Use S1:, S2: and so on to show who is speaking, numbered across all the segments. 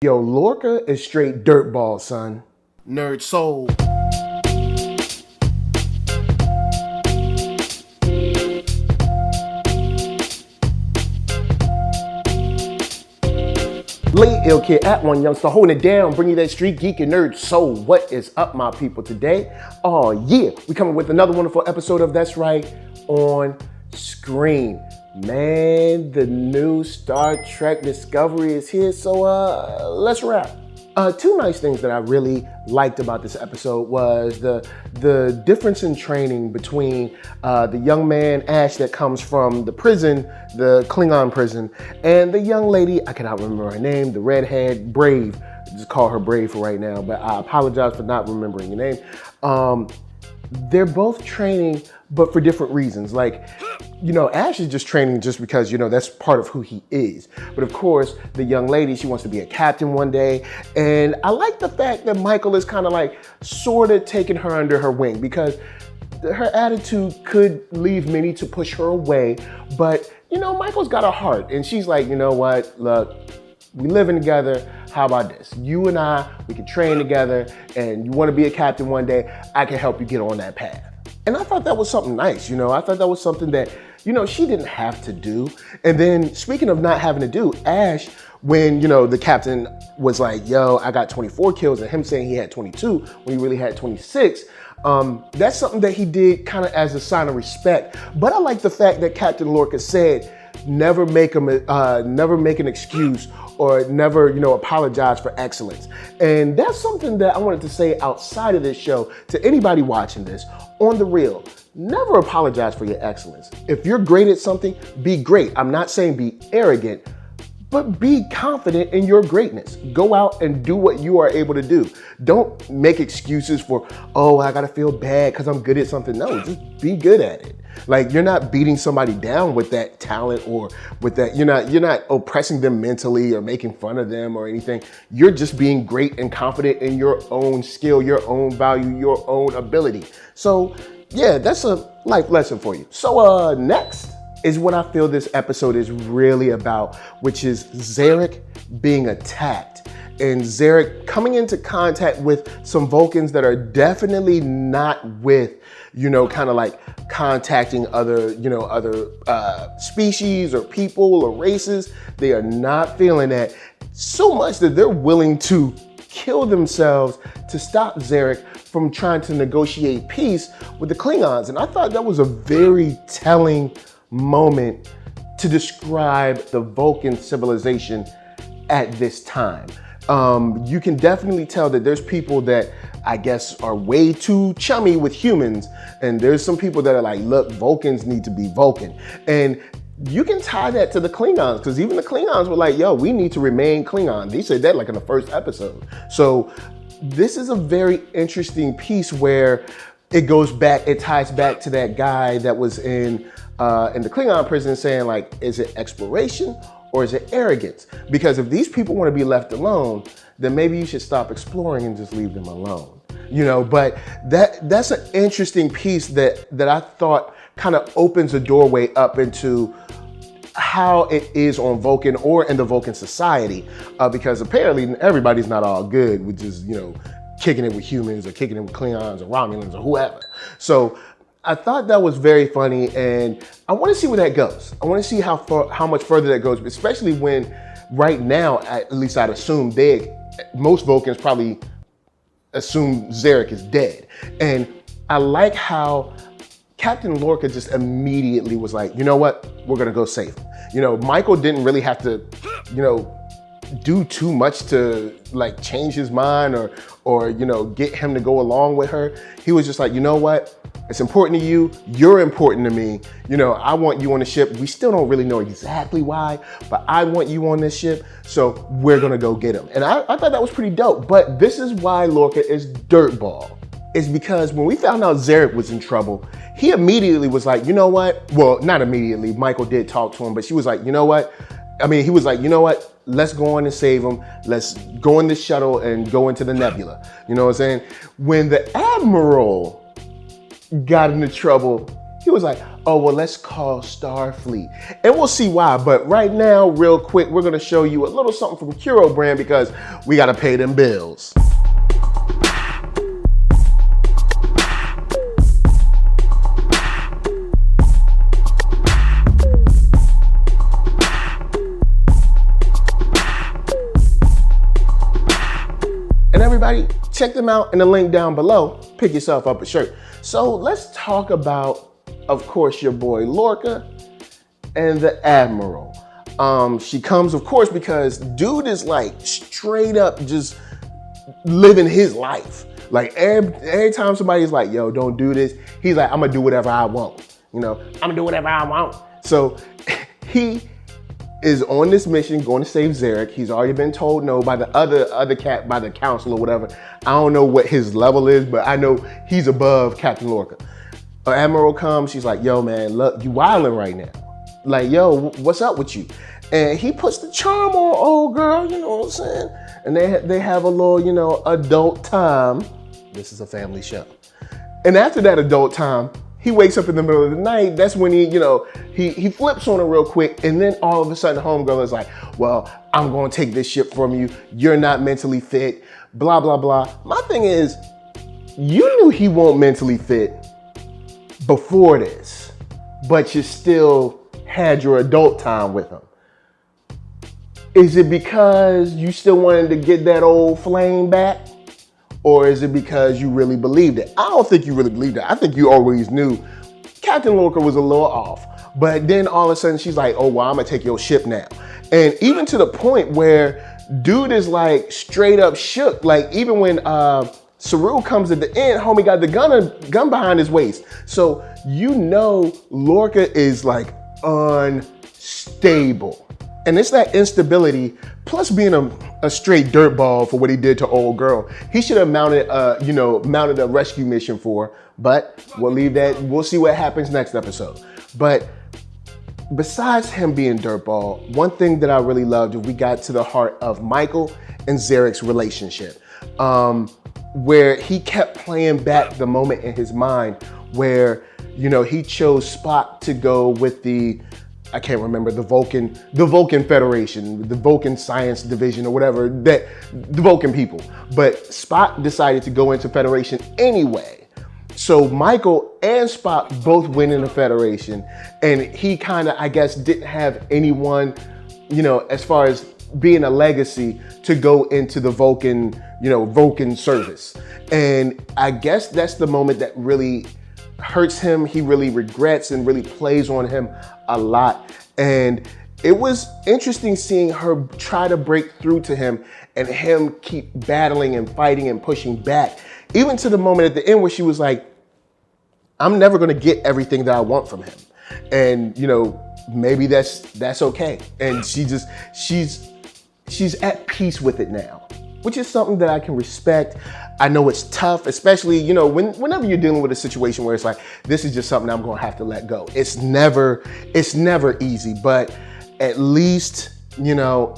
S1: Yo, Lorca is straight dirtball, son.
S2: NERDSoul.
S1: LeIllKid at OneYoungsta holding it down, bring you that StreetGeek and NERDSoul. What is up, my people, today? Oh yeah, we coming with another wonderful episode of That's Right on Screen. Man, the new Star Trek Discovery is here, so let's wrap. Two nice things that I really liked about this episode was the difference in training between the young man, Ash, that comes from the prison, the Klingon prison, and the young lady, I cannot remember her name, the redhead, Brave. Just call her Brave for right now, but I apologize for not remembering your name. They're both training, but for different reasons. Like, you know, Ash is just training just because, you know, that's part of who he is. But of course, the young lady, she wants to be a captain one day. And I like the fact that Michael is kind of like sort of taking her under her wing, because her attitude could leave many to push her away. But, you know, Michael's got a heart, and she's like, you know what, look, we living together. How about this? You and I, we can train together, and you want to be a captain one day, I can help you get on that path. And I thought that was something nice, you know? I thought that was something that, you know, she didn't have to do. And then speaking of not having to do, Ash, when, you know, the captain was like, yo, I got 24 kills, and him saying he had 22 when he really had 26, that's something that he did kind of as a sign of respect. But I like the fact that Captain Lorca said, never make an excuse or never, you know, apologize for excellence. And that's something that I wanted to say outside of this show to anybody watching this. On the real, never apologize for your excellence. If you're great at something, be great. I'm not saying be arrogant, but be confident in your greatness. Go out and do what you are able to do. Don't make excuses for, oh, I gotta feel bad because I'm good at something. No, just be good at it. Like, you're not beating somebody down with that talent or with that, you're not oppressing them mentally or making fun of them or anything. You're just being great and confident in your own skill, your own value, your own ability. So yeah, that's a life lesson for you. So next is what I feel this episode is really about, which is Zarek being attacked. And Zarek coming into contact with some Vulcans that are definitely not with, you know, kind of like contacting other, you know, other species or people or races. They are not feeling that so much that they're willing to kill themselves to stop Zarek from trying to negotiate peace with the Klingons. And I thought that was a very telling moment to describe the Vulcan civilization at this time. You can definitely tell that there's people that I guess are way too chummy with humans, and there's some people that are like, look, Vulcans need to be Vulcan. And you can tie that to the Klingons, because even the Klingons were like, yo, we need to remain Klingon. They said that like in the first episode. So this is a very interesting piece where it goes back, it ties back to that guy that was in the Klingon prison saying, like, is it exploration or is it arrogance? Because if these people want to be left alone, then maybe you should stop exploring and just leave them alone. You know, but that's an interesting piece that I thought kind of opens a doorway up into how it is on Vulcan or in the Vulcan society, because apparently everybody's not all good with just, you know, kicking it with humans or kicking it with Klingons or Romulans or whoever. So I thought that was very funny, and I want to see where that goes. I want to see how much further that goes, especially when right now, at least I'd assume most Vulcans probably assume Zarek is dead. And I like how Captain Lorca just immediately was like, you know what, we're gonna go save him. You know, Michael didn't really have to, you know, do too much to like change his mind or you know, get him to go along with her. He was just like, you know what, it's important to you, you're important to me, you know, I want you on the ship. We still don't really know exactly why, but I want you on this ship, so we're gonna go get him. And I thought that was pretty dope. But this is why Lorca is dirtball. Is because when we found out Zarek was in trouble, he immediately was like, you know what, well, not immediately, Michael did talk to him, but she was like, you know what, he was like, you know what, let's go on and save him. Let's go in this shuttle and go into the nebula. You know what I'm saying? When the Admiral got into trouble, He was like, oh, well, let's call Starfleet. And we'll see why. But right now, real quick, we're going to show you a little something from KURO brand because we got to pay them bills. And everybody, check them out in the link down below. Pick yourself up a shirt. So let's talk about, of course, your boy Lorca and the Admiral. She comes, of course, because dude is like straight up just living his life. Like every time somebody's like, yo, don't do this, he's like, I'm gonna do whatever I want. You know, I'm gonna do whatever I want. So he is on this mission going to save Zarek. He's already been told no by the other cat, by the council or whatever. I don't know what his level is, but I know he's above Captain Lorca. Admiral comes, she's like, yo man, look, you wilding right now. Like, yo, what's up with you? And he puts the charm on old girl, you know what I'm saying? And they have a little, you know, adult time. This is a family show. And after that adult time, he wakes up in the middle of the night. That's when he, you know, he flips on her real quick. And then all of a sudden, homegirl is like, well, I'm going to take this shit from you. You're not mentally fit, blah, blah, blah. My thing is, you knew he won't mentally fit before this, but you still had your adult time with him. Is it because you still wanted to get that old flame back? Or is it because you really believed it? I don't think you really believed it. I think you always knew Captain Lorca was a little off. But then all of a sudden she's like, oh, well, I'm gonna take your ship now. And even to the point where dude is like straight up shook. Like even when Saru comes at the end, homie got the gun behind his waist. So you know Lorca is like unstable. And it's that instability, plus being a straight dirtball for what he did to old girl. He should have mounted a rescue mission for her, but we'll leave that. We'll see what happens next episode. But besides him being dirtball, one thing that I really loved is we got to the heart of Michael and Zarek's relationship, where he kept playing back the moment in his mind where, you know, he chose Spock to go with the, I can't remember, the Vulcan Federation, the Vulcan Science Division or whatever, the Vulcan people. But Spock decided to go into Federation anyway. So Michael and Spock both went in the Federation, and he kind of, I guess, didn't have anyone, you know, as far as being a legacy to go into the Vulcan, you know, Vulcan service. And I guess that's the moment that really hurts him. He really regrets and really plays on him a lot. And it was interesting seeing her try to break through to him and him keep battling and fighting and pushing back. Even to the moment at the end where she was like, I'm never gonna get everything that I want from him. And you know, maybe that's okay. And she's at peace with it now, which is something that I can respect. I know it's tough, especially, you know, whenever you're dealing with a situation where it's like, this is just something I'm gonna have to let go. It's never easy, but at least, you know,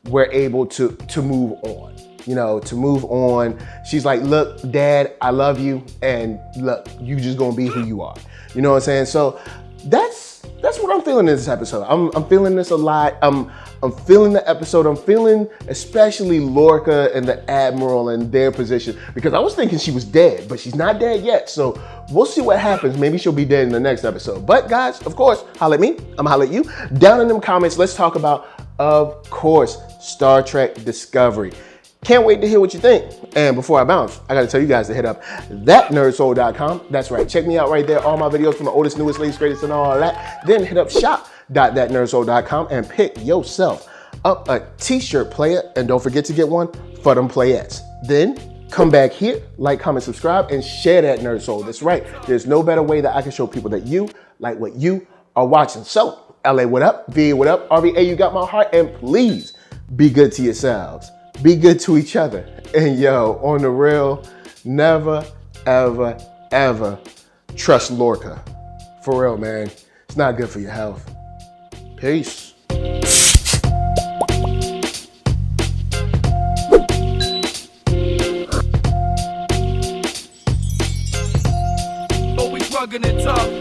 S1: we're able to move on, you know, to move on. She's like, look, Dad, I love you. And look, you just gonna be who you are. You know what I'm saying? So that's what I'm feeling in this episode. I'm feeling this a lot. I'm feeling the episode. I'm feeling especially Lorca and the Admiral and their position, because I was thinking she was dead, but she's not dead yet. So we'll see what happens. Maybe she'll be dead in the next episode. But guys, of course, holla at me. I'm holla at you. Down in them comments, let's talk about, of course, Star Trek Discovery. Can't wait to hear what you think. And before I bounce, I gotta tell you guys to hit up thatnerdsoul.com. That's right, check me out right there. All my videos from the oldest, newest, latest, greatest, and all that. Then hit up shop.thatnerdsoul.com and pick yourself up a t-shirt player. And don't forget to get one for them playettes. Then come back here, like, comment, subscribe, and share that Nerd Soul. That's right, there's no better way that I can show people that you like what you are watching. So, LA, what up? VA, what up? RVA, you got my heart. And please be good to yourselves. Be good to each other. And yo, on the real, never, ever, ever trust Lorca. For real, man. It's not good for your health. Peace.
S2: Always rugged. talking and talk.